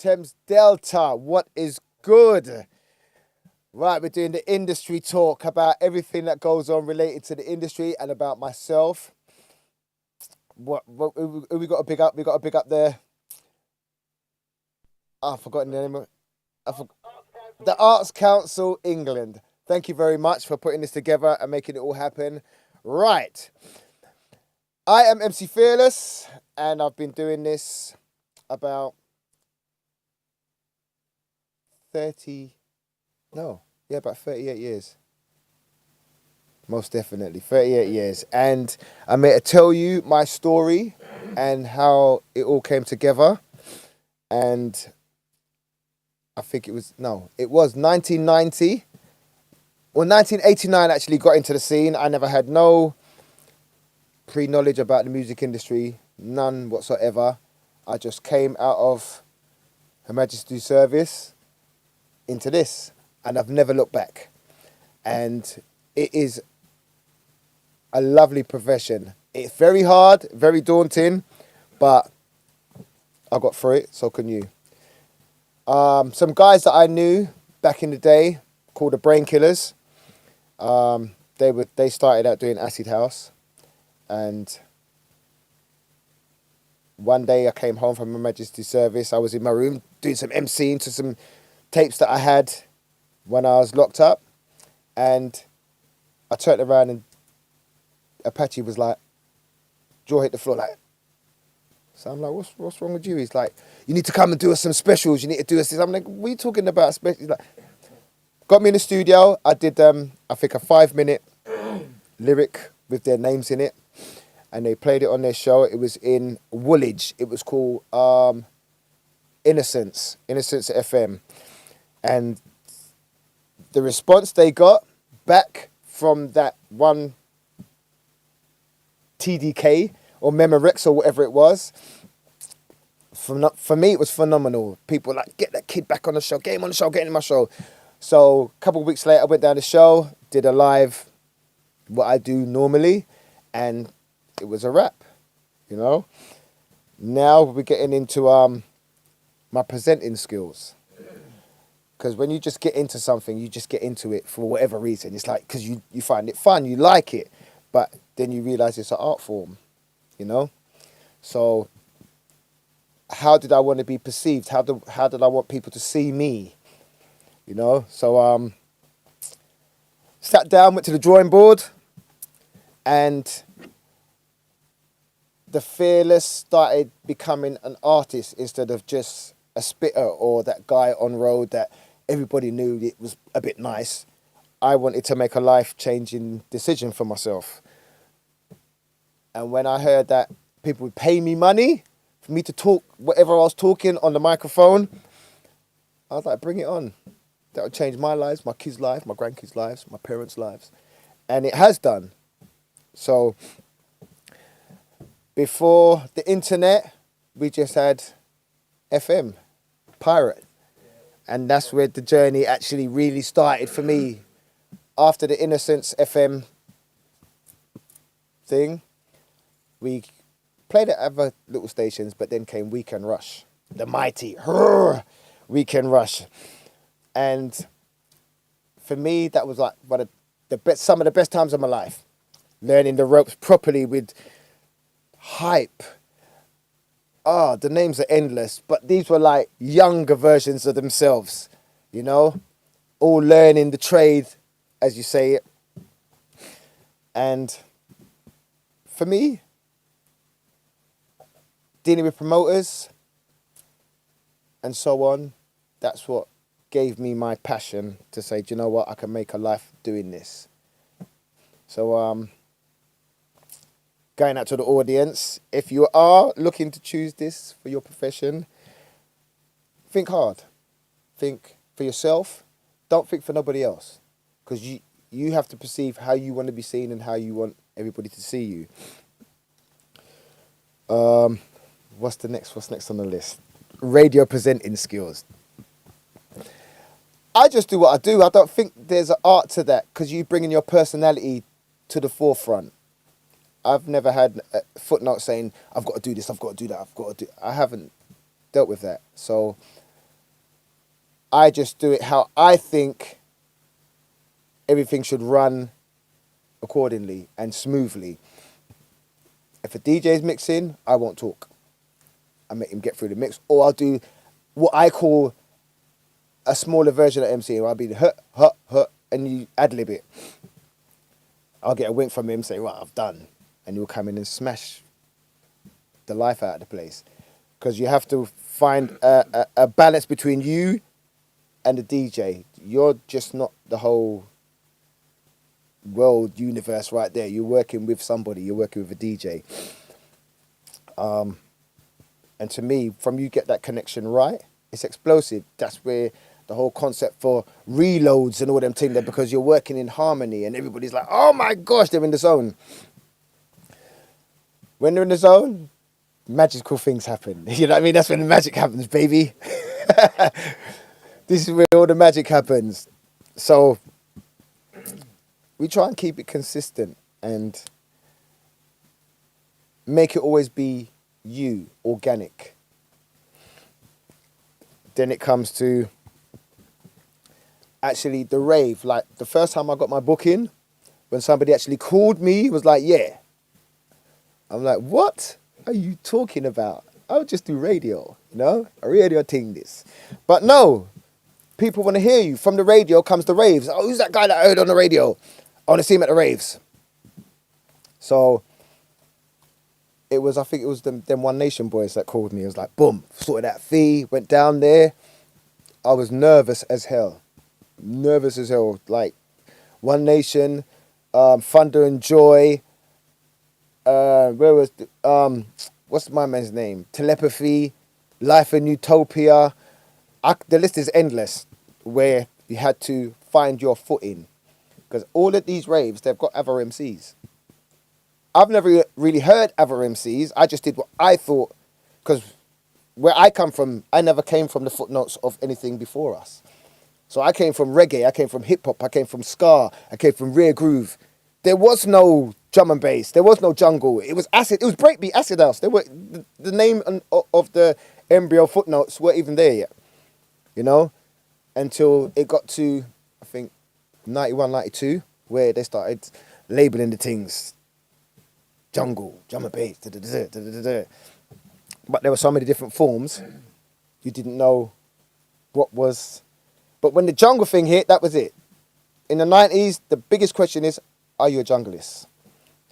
Thames Delta, what is good? Right, we're doing the industry talk about everything that goes on related to the industry and about myself. Who we got to big up? We got to big up I've forgotten the name of the Arts Council England. Thank you very much for putting this together and making it all happen. Right. I am MC Fearless, and I've been doing this about about 38 years. Most definitely, 38 years. And I'm here to tell you my story and how it all came together. And I think it was 1990. Well, 1989 actually got into the scene. I never had no pre-knowledge about the music industry, none whatsoever. I just came out of Her Majesty's service into this, and I've never looked back. And it is a lovely profession. It's very hard, very daunting, but I got through it, so can you. Some guys that I knew back in the day called the Brain Killers. They started out doing acid house, and one day I came home from Her Majesty's service. I was in my room doing some MCing to some tapes that I had when I was locked up, and I turned around and Apache was like, jaw hit the floor like. So I'm like, what's wrong with you? He's like, you need to come and do us some specials. You need to do us this. I'm like, what are you talking about? He's like, got me in the studio. I did, I think, a 5-minute lyric with their names in it, and they played it on their show. It was in Woolwich. It was called Innocence FM. And the response they got back from that one TDK or Memorex or whatever it was, for me it was phenomenal. People were like, get that kid back on the show, get him on the show, get him on my show. So a couple of weeks later I went down the show, did a live, what I do normally, and it was a wrap, you know. Now we're getting into my presenting skills. Because when you just get into something, you just get into it for whatever reason. It's like, because you find it fun, you like it, but then you realise it's an art form, you know? So how did I want to be perceived? How did I want people to see me? You know? So sat down, went to the drawing board, and the Fearless started becoming an artist instead of just a spitter or that guy on road that everybody knew it was a bit nice. I wanted to make a life-changing decision for myself. And when I heard that people would pay me money for me to talk whatever I was talking on the microphone, I was like, bring it on. That would change my lives, my kids' lives, my grandkids' lives, my parents' lives. And it has done. So before the internet, we just had FM, pirate. And that's where the journey actually really started for me. After the Innocence FM thing, we played at other little stations, but then came Weekend Rush, the mighty Weekend Rush. And for me, that was like one of some of the best times of my life. Learning the ropes properly with hype. The names are endless, but these were like younger versions of themselves, you know, all learning the trade, as you say it. And for me, dealing with promoters and so on, that's what gave me my passion to say, do you know what, I can make a life doing this. So going out to the audience, if you are looking to choose this for your profession, think hard. Think for yourself. Don't think for nobody else. Because you have to perceive how you want to be seen and how you want everybody to see you. What's next on the list? Radio presenting skills. I just do what I do. I don't think there's an art to that because you bringing your personality to the forefront. I've never had a footnote saying, I've got to do this, I've got to do that, I haven't dealt with that. So I just do it how I think everything should run accordingly and smoothly. If a DJ is mixing, I won't talk. I make him get through the mix, or I'll do what I call a smaller version of MC. I'll be the hut, and you ad-lib it. I'll get a wink from him, say, "Well, I've done," and he'll come in and smash the life out of the place. Because you have to find a balance between you and the DJ. You're just not the whole world universe right there. You're working with somebody. You're working with a DJ. And to me, from you get that connection right, it's explosive. That's where the whole concept for reloads and all them things there, because you're working in harmony and everybody's like, oh my gosh, they're in the zone. When they're in the zone, magical things happen. You know what I mean? That's when the magic happens, baby. This is where all the magic happens. So we try and keep it consistent and make it always be you, organic. Then it comes to actually the rave. Like the first time I got my booking, when somebody actually called me, was like, yeah. I'm like, what are you talking about? I'll just do radio, you know? A radio thing this. But no, people want to hear you. From the radio comes the raves. Oh, who's that guy that I heard on the radio? I want to see him at the raves. So I think it was them One Nation boys that called me. It was like, boom, sorted that fee, went down there. I was nervous as hell. Like One Nation, Thunder and Joy. Where was what's my man's name? Telepathy, Life in Utopia. The list is endless, where you had to find your footing, because all of these raves, they've got other MCs. I've never really heard other MCs. I just did what I thought, because where I come from, I never came from the footnotes of anything before us. So I came from reggae, I came from hip hop, I came from ska, I came from rear groove. There was no drum and bass. There was no jungle. It was acid. It was breakbeat, acid house. There were the name of the embryo footnotes weren't even there yet, you know, until it got to, I think, 91, 92, where they started labeling the things jungle, drum and bass, da, da, da, da, da, da. But there were so many different forms, you didn't know what was. But when the jungle thing hit, that was it. In the 90s, the biggest question is, are you a junglist?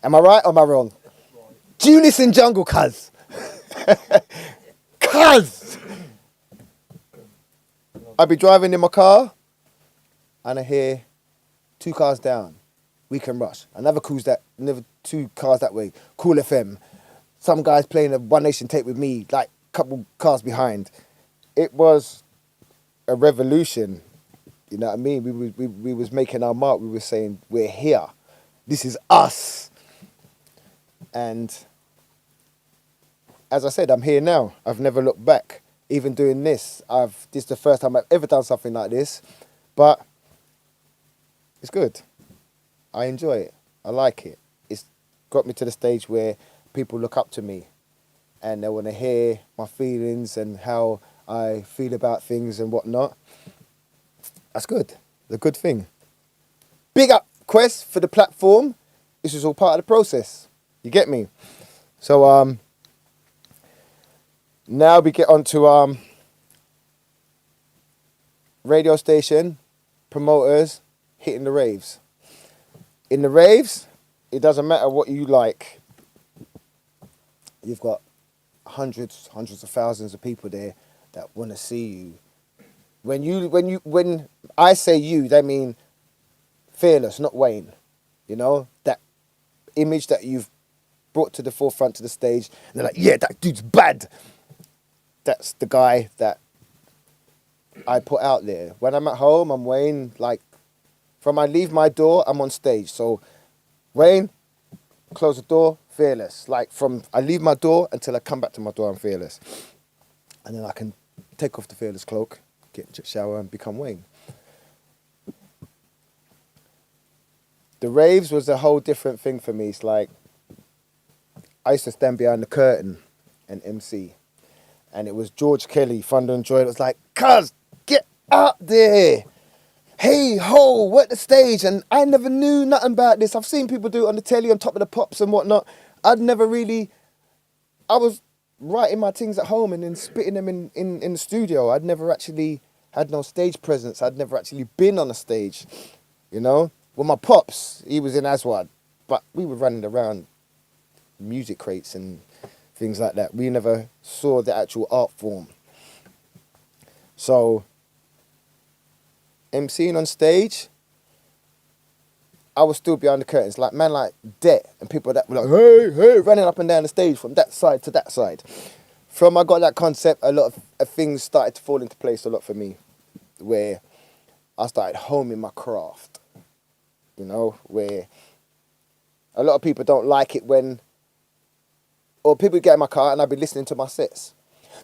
Am I right or am I wrong? Right. Do you listen jungle, cuz? Cuz! I'd be driving in my car and I hear 2 cars down, Weekend Rush. Another two cars that way, Cool FM. Some guys playing a One Nation tape with me, like a couple cars behind. It was a revolution. You know what I mean? We was making our mark. We were saying, we're here. This is us. And as I said, I'm here now. I've never looked back. Even doing this, this is the first time I've ever done something like this. But it's good. I enjoy it. I like it. It's got me to the stage where people look up to me and they want to hear my feelings and how I feel about things and whatnot. That's good. It's a good thing. Big up Quest for the platform. This is all part of the process. You get me? So now we get on to radio station, promoters, hitting the raves. In the raves, it doesn't matter what you like. You've got hundreds of thousands of people there that want to see you. When I say you, they mean Fearless, not Wayne. You know, that image that you've brought to the forefront to the stage. And they're like, yeah, that dude's bad. That's the guy that I put out there. When I'm at home, I'm Wayne. Like, from I leave my door, I'm on stage. So, Wayne, close the door, Fearless. Like, from I leave my door until I come back to my door, I'm Fearless. And then I can take off the Fearless cloak, get a shower, and become Wayne. The raves was a whole different thing for me. It's like, I used to stand behind the curtain and MC. And it was George Kelly, Thunder and Joy. It was like, cuz, get out there. Hey ho, we're at the stage, and I never knew nothing about this. I've seen people do it on the telly on top of the pops and whatnot. I'd never really. I was writing my things at home and then spitting them in the studio. I'd never actually had no stage presence. I'd never actually been on a stage, you know. Well, my pops, he was in Aswad, but we were running around music crates and things like that. We never saw the actual art form. So, MCing on stage, I was still behind the curtains, like man like Det, and people that were like, hey, hey, running up and down the stage from that side to that side. From I got that concept, a lot of things started to fall into place a lot for me, where I started homing my craft, you know, where a lot of people don't like it when, or people get in my car and I'll be listening to my sets.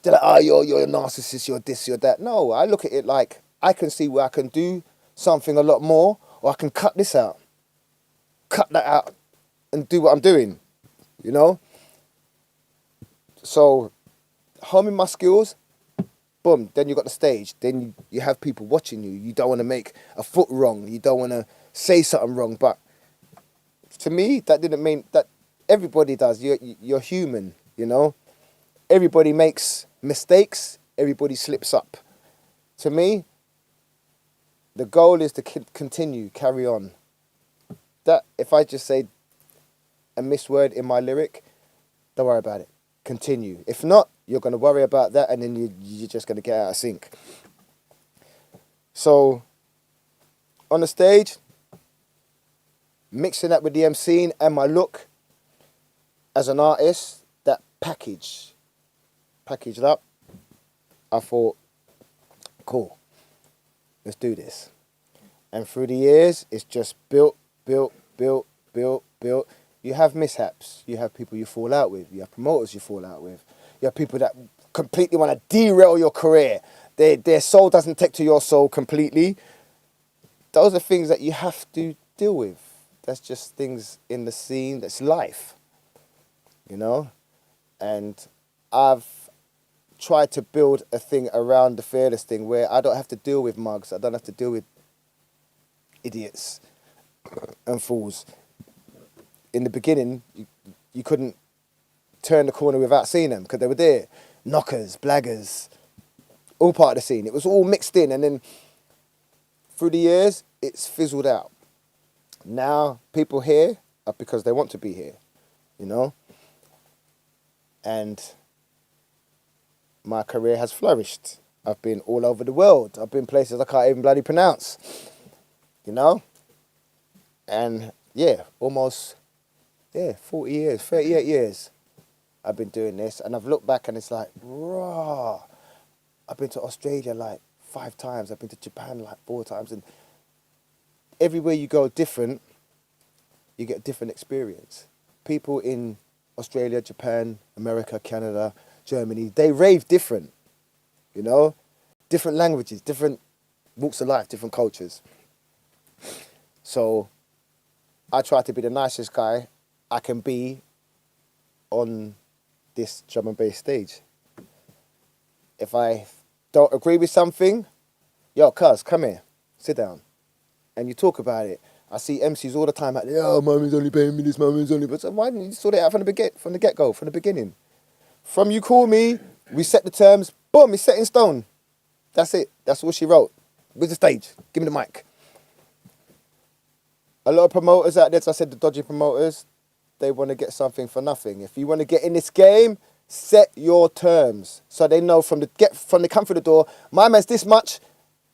They're like, oh, you're a narcissist, you're this, you're that. No, I look at it like I can see where I can do something a lot more, or I can cut this out, cut that out, and do what I'm doing, you know? So, homing my skills, boom, then you got the stage. Then you have people watching you. You don't want to make a foot wrong. You don't want to say something wrong. But to me, that didn't mean that everybody does. You're human, you know? Everybody makes mistakes. Everybody slips up. To me, the goal is to continue, carry on. That if I just say a misword in my lyric, don't worry about it. Continue. If not, you're going to worry about that, and then you're just going to get out of sync. So, on the stage, mixing that with the MCing and my look as an artist, that packaged up, I thought, cool, let's do this. And through the years, it's just built. You have mishaps. You have people you fall out with. You have promoters you fall out with. You have people that completely want to derail your career. Their soul doesn't take to your soul completely. Those are things that you have to deal with. That's just things in the scene. That's life, you know? And I've tried to build a thing around the fearless thing where I don't have to deal with mugs. I don't have to deal with idiots and fools. In the beginning, you couldn't turn the corner without seeing them because they were there. Knockers, blaggers, all part of the scene. It was all mixed in, and then through the years, it's fizzled out. Now, people here are because they want to be here, you know? And my career has flourished. I've been all over the world. I've been places I can't even bloody pronounce, you know? And yeah, almost 40 years, 38 years I've been doing this, and I've looked back and it's like, raw. I've been to Australia like 5 times, I've been to Japan like 4 times, and everywhere you go different, you get a different experience. People in Australia, Japan, America, Canada, Germany, they rave different, you know? Different languages, different walks of life, different cultures. So I try to be the nicest guy I can be on this drum and bass stage. If I don't agree with something, yo, cuz, come here, sit down, and you talk about it. I see MCs all the time like, oh, mommy's only paying me this, mommy's only... But so why didn't you sort it out from the get-go, from the beginning? From you call me, we set the terms, boom, it's set in stone. That's it. That's all she wrote. With the stage, give me the mic. A lot of promoters out there, as I said, the dodgy promoters, they want to get something for nothing. If you want to get in this game, set your terms so they know from the come through the door, my man's this much,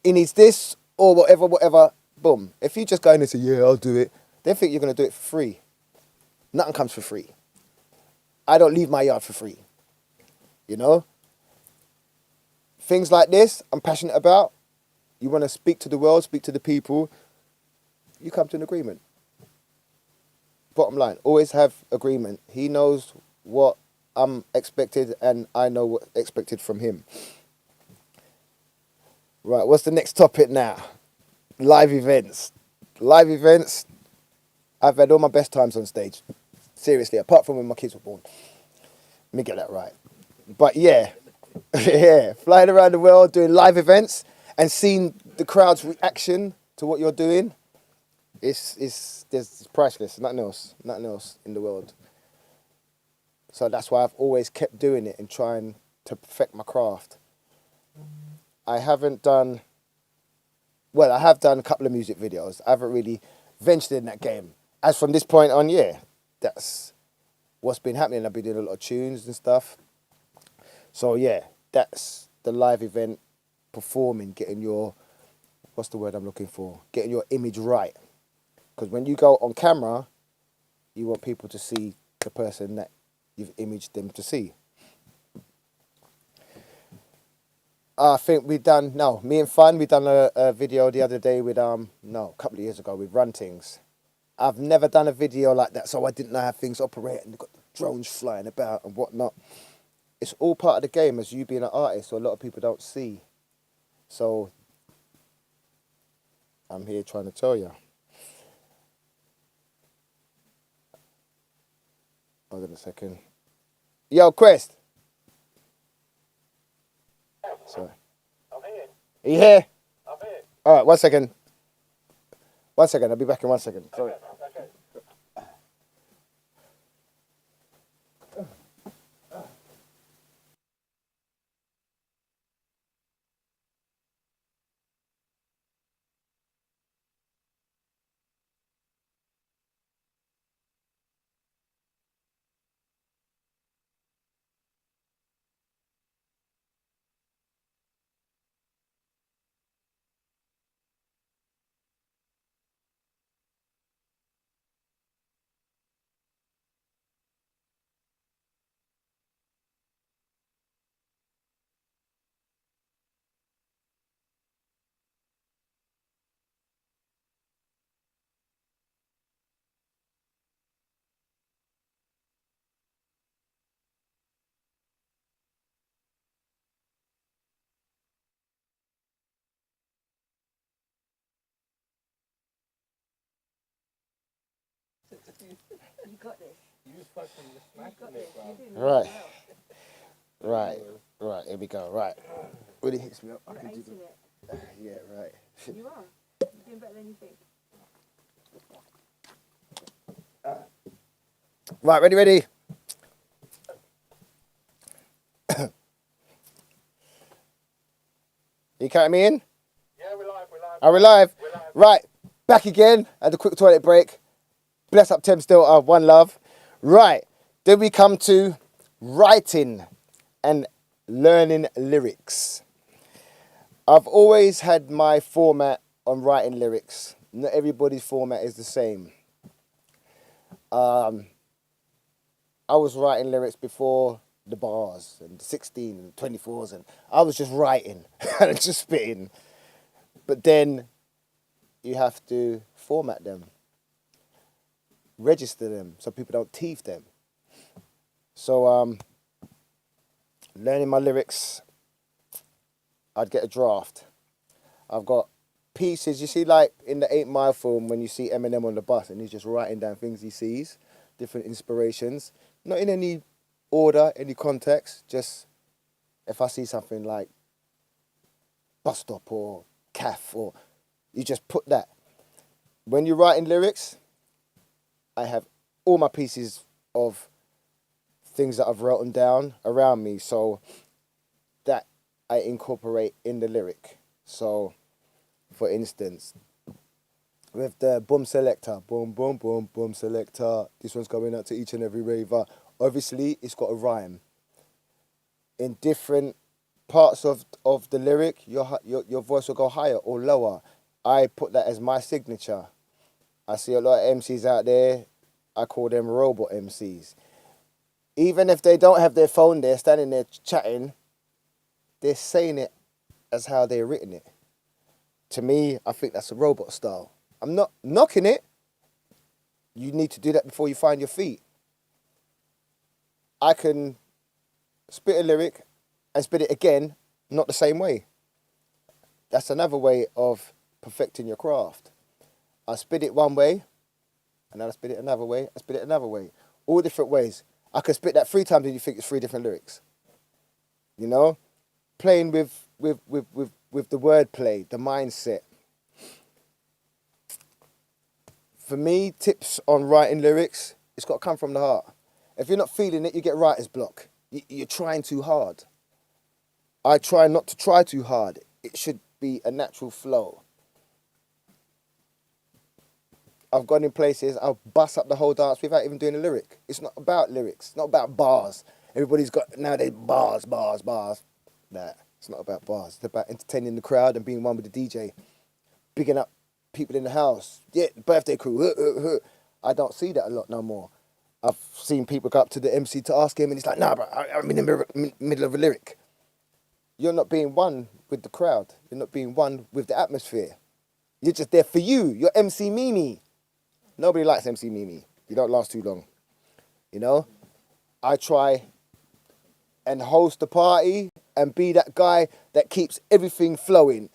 he needs this, or whatever, boom. If you just go in and say, yeah, I'll do it, they think you're going to do it for free. Nothing comes for free. I don't leave my yard for free, you know? Things like this, I'm passionate about. You want to speak to the world, speak to the people, you come to an agreement. Bottom line, always have agreement. He knows what I'm expected and I know what's expected from him. Right, what's the next topic now? Live events. Live events, I've had all my best times on stage. Seriously, apart from when my kids were born. Let me get that right. But yeah, yeah, flying around the world doing live events. and seeing the crowd's reaction to what you're doing, it's priceless. Nothing else in the world. So that's why I've always kept doing it and trying to perfect my craft. I haven't done, well, I have done a couple of music videos. I haven't really ventured in that game. As from this point on, yeah, that's what's been happening. I've been doing a lot of tunes and stuff. So yeah, that's the live event, performing, getting your, what's the word I'm looking for? Getting your image right. Because when you go on camera, you want people to see the person that you've imaged them to see. I think me and Fun, we done a video the other day with, a couple of years ago with Runtings. I've never done a video like that, so I didn't know how things operate, and they've got the drones flying about and whatnot. It's all part of the game as you being an artist, so a lot of people don't see. So I'm here trying to tell you. Hold on a second. Yo, Quest. Sorry. I'm here. Are you here? I'm here. All right, 1 second. 1 second, I'll be back in 1 second. Sorry. Okay. You got this. You fucking smashing it, Right. Right, here we go. Right. When it hits me up, I can do Acing it. Yeah, right. You are. You're doing better than you think. Right, ready? You counting me in? Yeah, we're live. Are we live? We're live. Right, back again at the quick toilet break. Bless up Thames still, one love. Right, then we come to writing and learning lyrics. I've always had my format on writing lyrics. Not everybody's format is the same. I was writing lyrics before the bars and the 16 and 24s, and I was just writing and just spitting. But then you have to format them, register them so people don't thief them. So learning my lyrics, I'd get a draft. I've got pieces, you see, like in the 8 Mile film when you see Eminem on the bus and he's just writing down things he sees, different inspirations, not in any order, any context, just if I see something like bus stop or calf, or you just put that. When you're writing lyrics, I have all my pieces of things that I've written down around me, so that I incorporate in the lyric. So, for instance, with the boom selector, boom, boom, boom, boom selector, this one's going out to each and every raver. Obviously, it's got a rhyme. In different parts of the lyric, your voice will go higher or lower. I put that as my signature. I see a lot of MCs out there, I call them robot MCs. Even if they don't have their phone there, standing there chatting, they're saying it as how they're written it. To me, I think that's a robot style. I'm not knocking it. You need to do that before you find your feet. I can spit a lyric and spit it again, not the same way. That's another way of perfecting your craft. I spit it one way, and then I spit it another way, I spit it another way. All different ways. I could spit that 3 times and you think it's 3 different lyrics. You know? Playing with with the wordplay, the mindset. For me, tips on writing lyrics, it's got to come from the heart. If you're not feeling it, you get writer's block. You're trying too hard. I try not to try too hard. It should be a natural flow. I've gone in places, I'll bust up the whole dance without even doing a lyric. It's not about lyrics. It's not about bars. Everybody's got nowadays bars. Nah, it's not about bars. It's about entertaining the crowd and being one with the DJ. Bigging up people in the house. Yeah, birthday crew. I don't see that a lot no more. I've seen people go up to the MC to ask him and he's like, nah, bro, I'm in the middle of a lyric. You're not being one with the crowd. You're not being one with the atmosphere. You're just there for you. You're MC Mimi. Nobody likes MC Mimi. You don't last too long. You know? I try and host the party and be that guy that keeps everything flowing.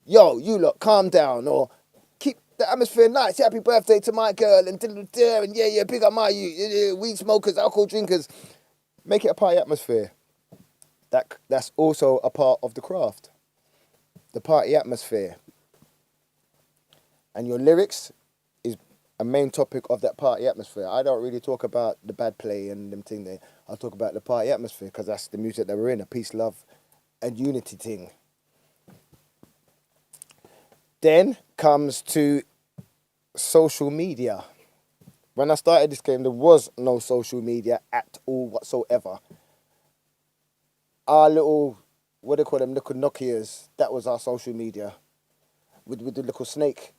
Yo, you lot, calm down. Or keep the atmosphere nice. Happy birthday to my girl. And yeah, big up my you. Weed smokers, alcohol drinkers. Make it a party atmosphere. That's also a part of the craft. The party atmosphere. And your lyrics is a main topic of that party atmosphere. I don't really talk about the bad play and them thing there. I'll talk about the party atmosphere because that's the music that we're in, a peace, love and unity thing. Then comes to social media. When I started this game, there was no social media at all whatsoever. Our little, what do they call them, little Nokias, that was our social media. With the little snake.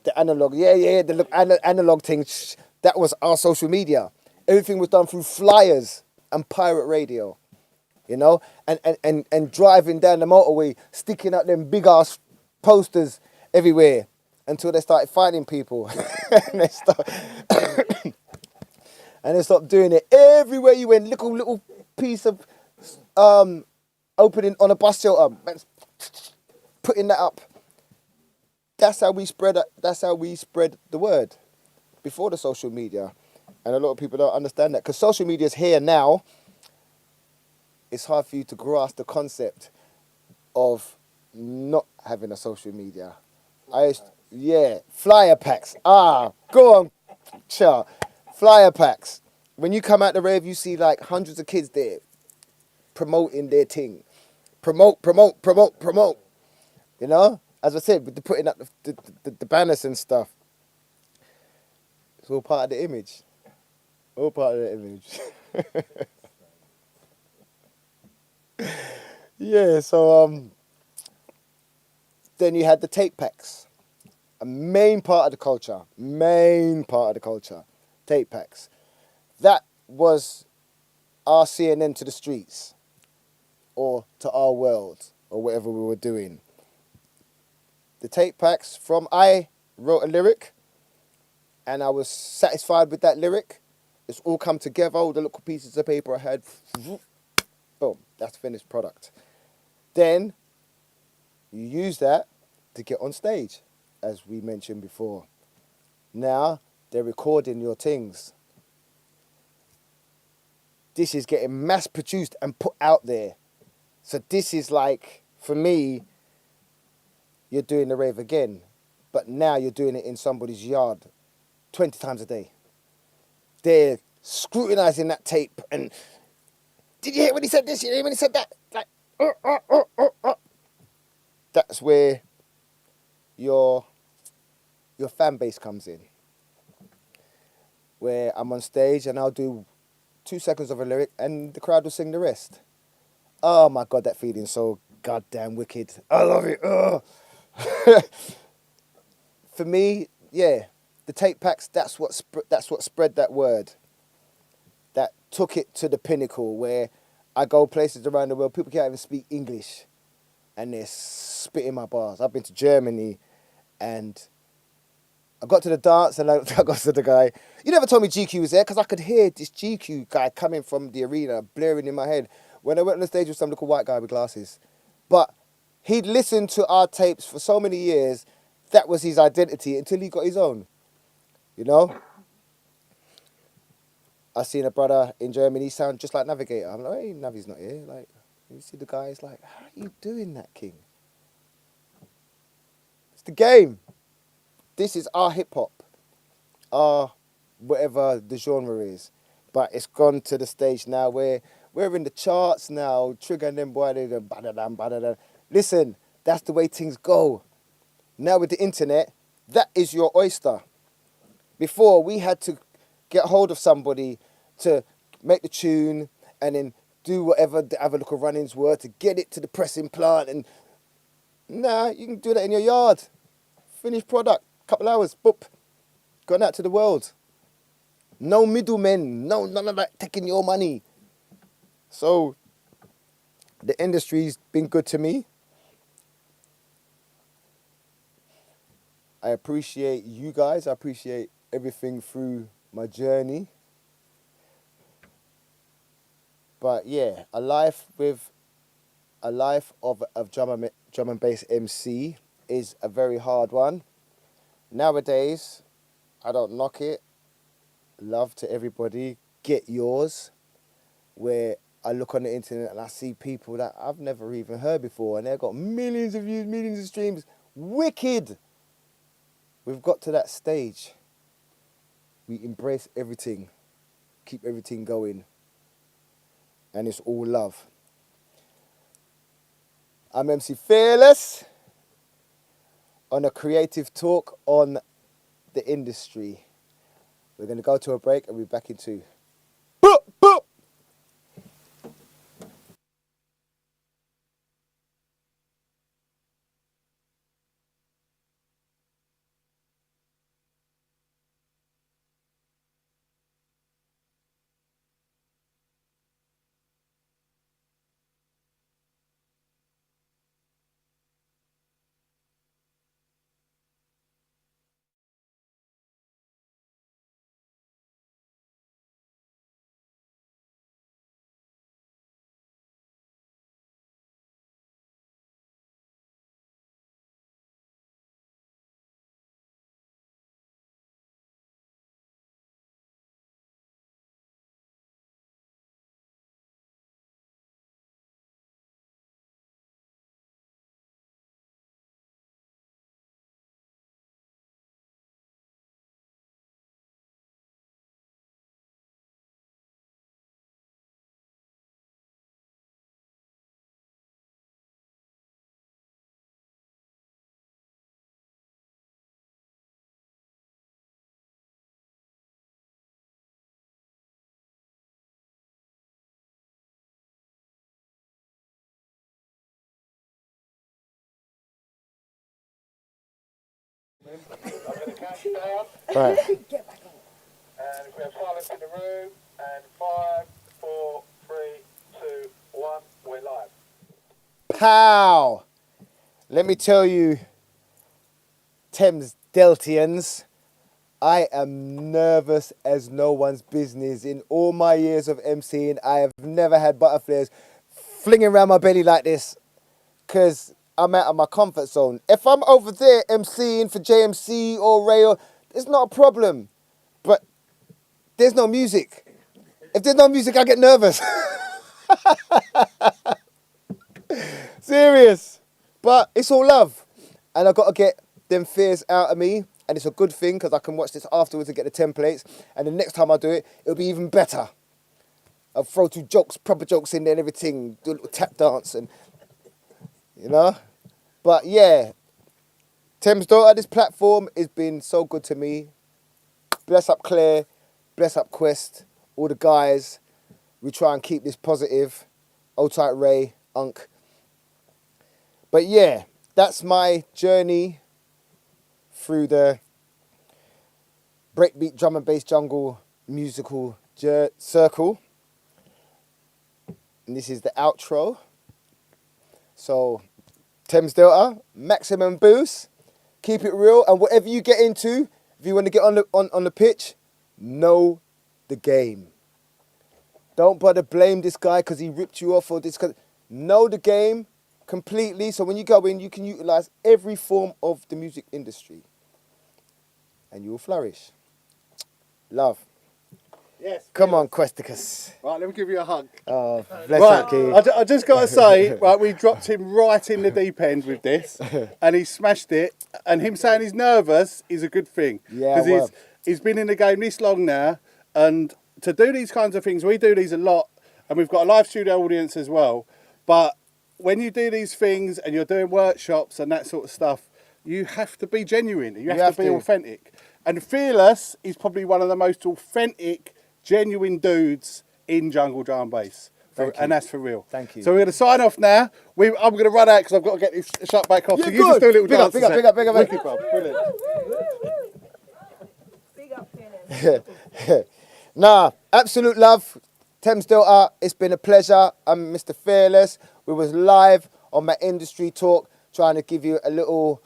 The analog, the analog thing, that was our social media. Everything was done through flyers and pirate radio, you know? And driving down the motorway, sticking out them big-ass posters everywhere until they started finding people. and they stopped doing it. Everywhere you went, little piece of opening on a bus shelter, putting that up. That's how we spread the word before the social media. And a lot of people don't understand that because social media is here now. It's hard for you to grasp the concept of not having a social media. Flyer packs. Go on, cha. Flyer packs. When you come out the rave, you see like hundreds of kids there promoting their thing. Promote. You know? As I said, with the putting up the banners and stuff. It's all part of the image. All part of the image. Yeah, so then you had the tape packs. A main part of the culture. Tape packs. That was our CNN to the streets. Or to our world. Or whatever we were doing. The tape packs from I wrote a lyric and I was satisfied with that lyric. It's all come together, all the little pieces of paper I had. Boom, that's finished product. Then you use that to get on stage, as we mentioned before. Now they're recording your things. This is getting mass produced and put out there. So this is like, for me, you're doing the rave again, but now you're doing it in somebody's yard 20 times a day. They're scrutinizing that tape and, did you hear when he said this? Did you hear when he said that? Like, That's where your fan base comes in. Where I'm on stage and I'll do 2 seconds of a lyric and the crowd will sing the rest. Oh my God, that feeling's so goddamn wicked. I love it. For me, yeah, the tape packs, that's what spread that word. That took it to the pinnacle where I go places around the world, people can't even speak English and they're spitting my bars. I've been to Germany and I got to the dance and I got to the guy. You never told me GQ was there because I could hear this GQ guy coming from the arena, blaring in my head when I went on the stage with some little white guy with glasses. But he'd listened to our tapes for so many years, that was his identity until he got his own. You know? I seen a brother in Germany sound just like Navigator. I'm like, hey, Navi's not here. Like, you see the guy, he's like, how are you doing that, King? It's the game. This is our hip hop, our whatever the genre is. But it's gone to the stage now where we're in the charts now, triggering them boy, they done badadam, badadam. Listen, that's the way things go. Now with the internet, that is your oyster. Before, we had to get hold of somebody to make the tune and then do whatever the other little run-ins were to get it to the pressing plant. And nah, you can do that in your yard. Finished product, couple hours, boop, gone out to the world. No middlemen, no none of that taking your money. So the industry's been good to me. I appreciate you guys. I appreciate everything through my journey. But yeah, a life of drum and bass MC is a very hard one. Nowadays, I don't knock it. Love to everybody. Get yours. Where I look on the internet and I see people that I've never even heard before and they've got millions of views, millions of streams. Wicked! We've got to that stage. We embrace everything. Keep everything going. And it's all love. I'm MC Fearless on a creative talk on the industry. We're going to go to a break and we'll be back in 2. Boop, boop. I'm going to count you down. Right. And if we have silence in the room. And 5, 4, 3, 2, 1. We're live. Pow! Let me tell you, Thames Deltians, I am nervous as no one's business. In all my years of MCing, I have never had butterflies flinging around my belly like this because I'm out of my comfort zone. If I'm over there MCing for JMC or Ray, it's not a problem. But there's no music. If there's no music, I get nervous. Serious. But it's all love. And I've got to get them fears out of me. And it's a good thing because I can watch this afterwards and get the templates. And the next time I do it, it'll be even better. I'll throw 2 jokes, proper jokes in there and everything. Do a little tap dance and, you know. But yeah, Thames Daughter, this platform has been so good to me. Bless up Claire. Bless up Quest. All the guys. We try and keep this positive. Old tight Ray, Unk. But yeah, that's my journey through the breakbeat drum and bass jungle musical circle. And this is the outro. So, Thames Delta, maximum boost. Keep it real. And whatever you get into, if you want to get on the pitch, know the game. Don't bother blame this guy because he ripped you off or this. Know the game completely. So when you go in, you can utilize every form of the music industry. And you will flourish. Love. Yes. Come on, Questicus. Right, let me give you a hug. Oh, bless Right, you, Key. I just got to say, right, we dropped him right in the deep end with this, and he smashed it. And him saying he's nervous is a good thing. Yeah, Because well. he's been in the game this long now, and to do these kinds of things, we do these a lot, and we've got a live studio audience as well. But when you do these things and you're doing workshops and that sort of stuff, you have to be genuine. You have to be authentic. And Fearless is probably one of the most authentic, genuine dudes in jungle drum bass. And that's for real. Thank you. So we're going to sign off now. I'm going to run out because I've got to get this shut back off. Yeah, so you just do a little big up, dance. big up, big up. Wicked, bro. Brilliant. Big up, Fearless. Nah, absolute love. Thames Delta, it's been a pleasure. I'm Mr. Fearless. We was live on my industry talk, trying to give you a little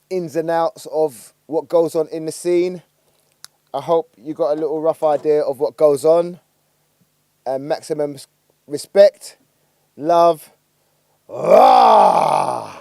ins and outs of what goes on in the scene. I hope you got a little rough idea of what goes on. And maximum respect, love. Rah!